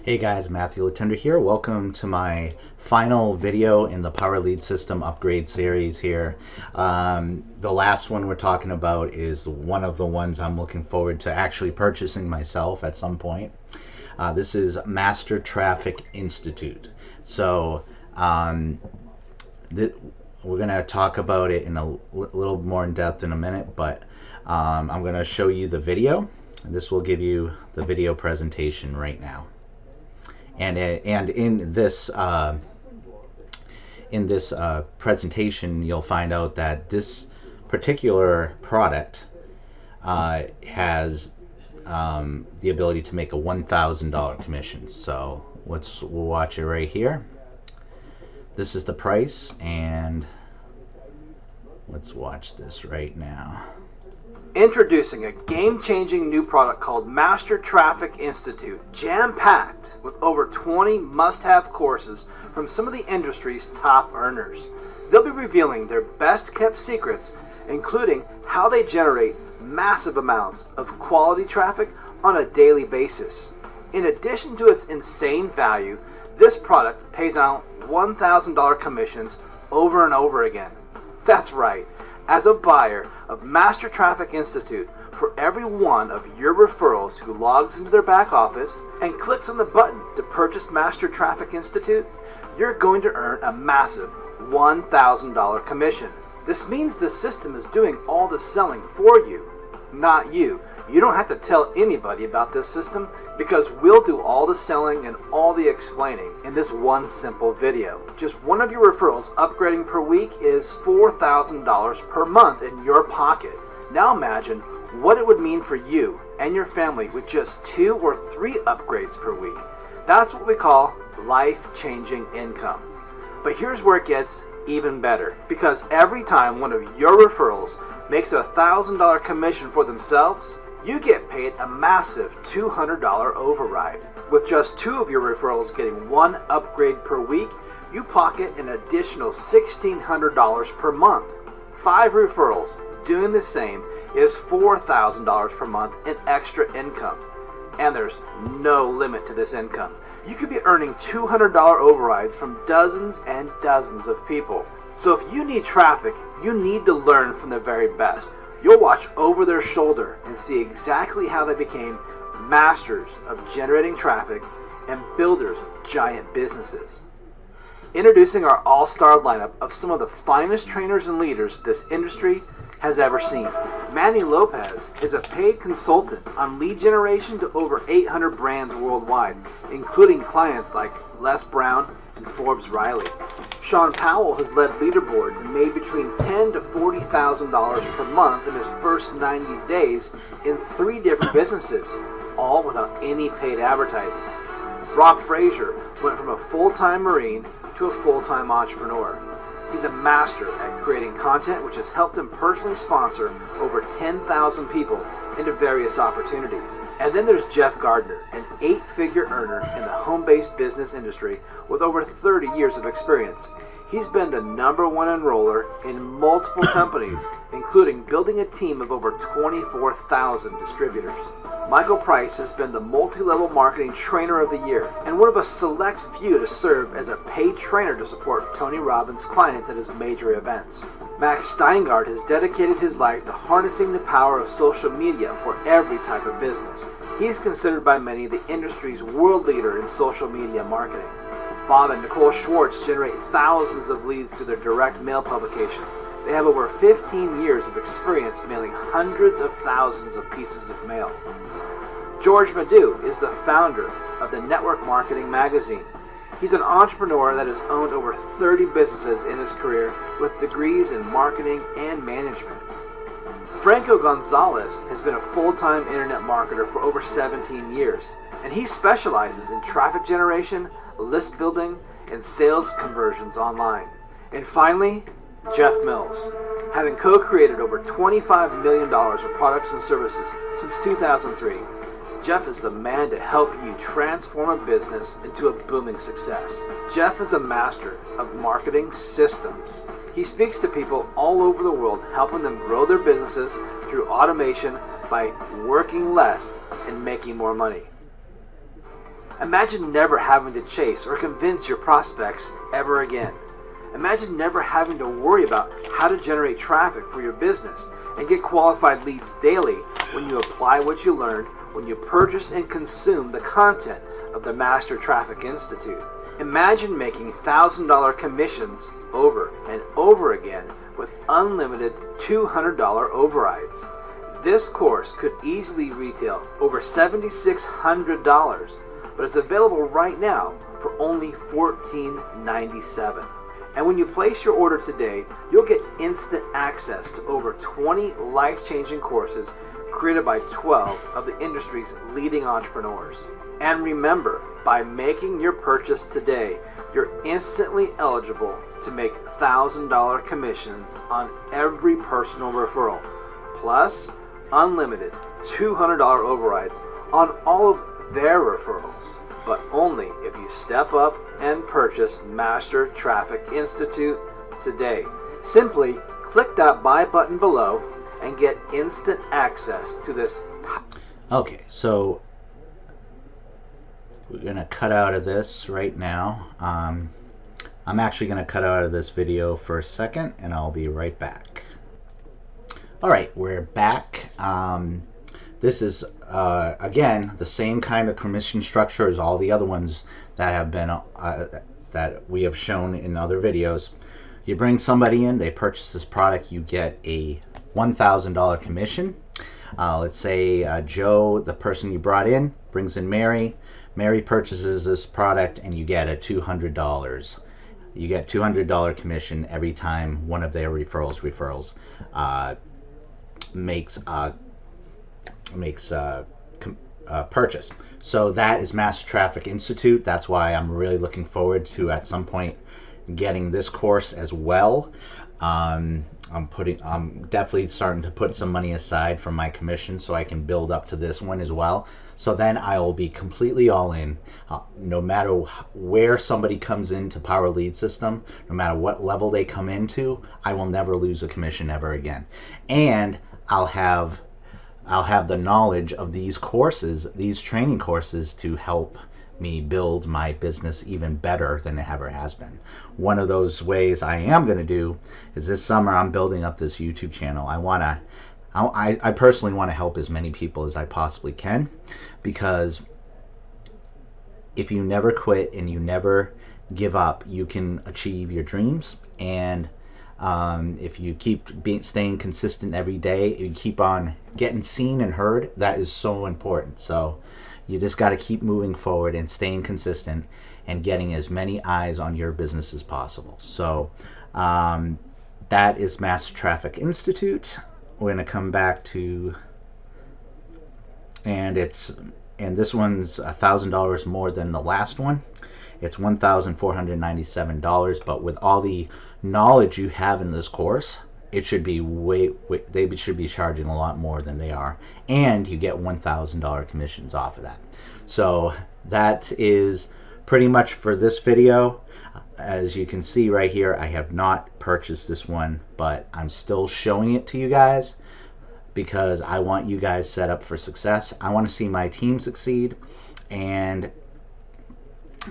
Hey guys, Matthew Letendre here. Welcome to my final video in the Power Lead System upgrade series here. The last one we're talking about is one of the ones I'm looking forward to actually purchasing myself at some point. This is Master Traffic Institute. So we're going to talk about it in a little more in depth in a minute, but I'm going to show you the video. And this will give you the video presentation right now. And in this presentation, you'll find out that this particular product has the ability to make a $1,000 commission. So we'll watch it right here. This is the price, and let's watch this right now. Introducing a game-changing new product called Master Traffic Institute, jam-packed with over 20 must-have courses from some of the industry's top earners. They'll be revealing their best-kept secrets, including how they generate massive amounts of quality traffic on a daily basis. In addition to its insane value, this product pays out $1,000 commissions over and over again. That's right. As a buyer of Master Traffic Institute, for every one of your referrals who logs into their back office and clicks on the button to purchase Master Traffic Institute, you're going to earn a massive $1,000 commission. This means the system is doing all the selling for you, not you. You don't have to tell anybody about this system because we'll do all the selling and all the explaining in this one simple video. Just one of your referrals upgrading per week is $4,000 per month in your pocket. Now imagine what it would mean for you and your family with just 2 or 3 upgrades per week. That's what we call life-changing income. But here's where it gets even better, because every time one of your referrals makes a $1,000 commission for themselves, you get paid a massive $200 override. With just 2 of your referrals getting 1 upgrade per week, you pocket an additional $1,600 per month. 5 referrals doing the same is $4,000 per month in extra income. And there's no limit to this income. You could be earning $200 overrides from dozens and dozens of people. So if you need traffic, you need to learn from the very best. You'll watch over their shoulder and see exactly how they became masters of generating traffic and builders of giant businesses. Introducing our all-star lineup of some of the finest trainers and leaders this industry has ever seen. Manny Lopez is a paid consultant on lead generation to over 800 brands worldwide, including clients like Les Brown and Forbes Riley. Sean Powell has led leaderboards and made between $10,000 to $40,000 per month in his first 90 days in 3 different businesses, all without any paid advertising. Rob Frazier went from a full-time Marine to a full-time entrepreneur. He's a master at creating content, which has helped him personally sponsor over 10,000 people into various opportunities. And then there's Jeff Gardner, an 8-figure earner in the home-based business industry with over 30 years of experience. He's been the #1 enroller in multiple companies, including building a team of over 24,000 distributors. Michael Price has been the multi-level marketing trainer of the year and one of a select few to serve as a paid trainer to support Tony Robbins' clients at his major events. Max Steingart has dedicated his life to harnessing the power of social media for every type of business. He's considered by many the industry's world leader in social media marketing. Bob and Nicole Schwartz generate thousands of leads through their direct mail publications. They have over 15 years of experience mailing hundreds of thousands of pieces of mail. George Madu is the founder of the Network Marketing Magazine. He's an entrepreneur that has owned over 30 businesses in his career with degrees in marketing and management. Franco Gonzalez has been a full-time internet marketer for over 17 years, and he specializes in traffic generation, list building, and sales conversions online. And finally, Jeff Mills, having co-created over $25 million of products and services since 2003. Jeff is the man to help you transform a business into a booming success. Jeff is a master of marketing systems. He speaks to people all over the world, helping them grow their businesses through automation by working less and making more money. Imagine never having to chase or convince your prospects ever again. Imagine never having to worry about how to generate traffic for your business and get qualified leads daily when you apply what you learned when you purchase and consume the content of the Master Traffic Institute. Imagine making $1,000 commissions over and over again with unlimited $200 overrides. This course could easily retail over $7,600, but it's available right now for only $14.97. And when you place your order today, you'll get instant access to over 20 life-changing courses created by 12 of the industry's leading entrepreneurs. And remember, by making your purchase today, you're instantly eligible to make $1,000 commissions on every personal referral, plus unlimited $200 overrides on all of their referrals, but only if you step up and purchase Master Traffic Institute today. Simply click that buy button below and get instant access to this. Okay, so we're going to cut out of this right now. I'm actually going to cut out of this video for a second, and I'll be right back. Alright, we're back. This is, again, the same kind of commission structure as all the other ones that have been that we have shown in other videos. You bring somebody in, they purchase this product, you get a $1,000 commission. Let's say Joe, the person you brought in, brings in Mary. Mary purchases this product and you get a $200. You get $200 commission every time one of their referrals makes a purchase. So that is Master Traffic Institute. That's why I'm really looking forward to at some point getting this course as well. I'm definitely starting to put some money aside from my commission so I can build up to this one as well. So then I will be completely all in. No matter where somebody comes into Power Lead System, no matter what level they come into, I will never lose a commission ever again. And I'll have the knowledge of these courses, these training courses, to help me build my business even better than it ever has been. One of those ways I am going to do is this summer I'm building up this YouTube channel. I personally want to help as many people as I possibly can, because if you never quit and you never give up, you can achieve your dreams. And if you keep staying consistent every day, you keep on getting seen and heard, that is so important. So you just got to keep moving forward and staying consistent and getting as many eyes on your business as possible. So that is Master Traffic Institute. We're going to come back to, and this one's $1,000 more than the last one. It's $1,497, but with all the knowledge you have in this course, it should be they should be charging a lot more than they are, and you get $1,000 commissions off of that. So that is pretty much for this video. As you can see right here, I have not purchased this one, but I'm still showing it to you guys because I want you guys set up for success. I want to see my team succeed. And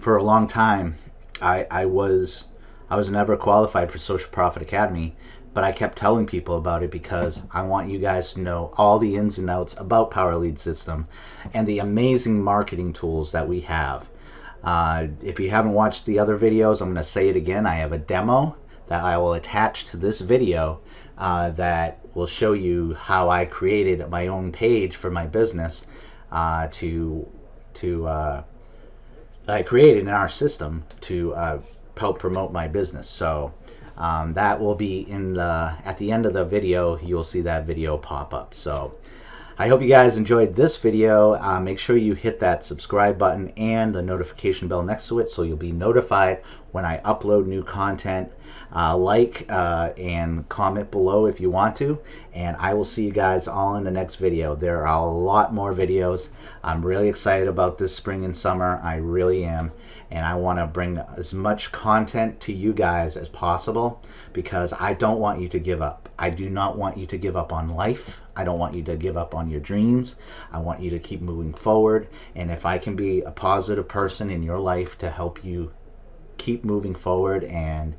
for a long time, I was never qualified for Social Profit Academy, but I kept telling people about it because I want you guys to know all the ins and outs about Power Lead System and the amazing marketing tools that we have. If you haven't watched the other videos, I'm going to say it again. I have a demo that I will attach to this video that will show you how I created my own page for my business I created in our system to help promote my business. So that will be at the end of the video. You'll see that video pop up. So I hope you guys enjoyed this video. Make sure you hit that subscribe button and the notification bell next to it so you'll be notified when I upload new content. Like and comment below if you want to, and I will see you guys all in the next video. There are a lot more videos. I'm really excited about this spring and summer. I really am, and I want to bring as much content to you guys as possible because I don't want you to give up. I do not want you to give up on life. I don't want you to give up on your dreams. I want you to keep moving forward. And if I can be a positive person in your life to help you keep moving forward and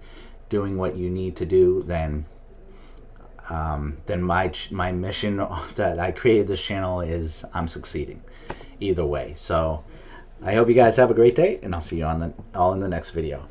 doing what you need to do, then my mission that I created this channel is I'm succeeding either way. So I hope you guys have a great day, and I'll see you all in the next video.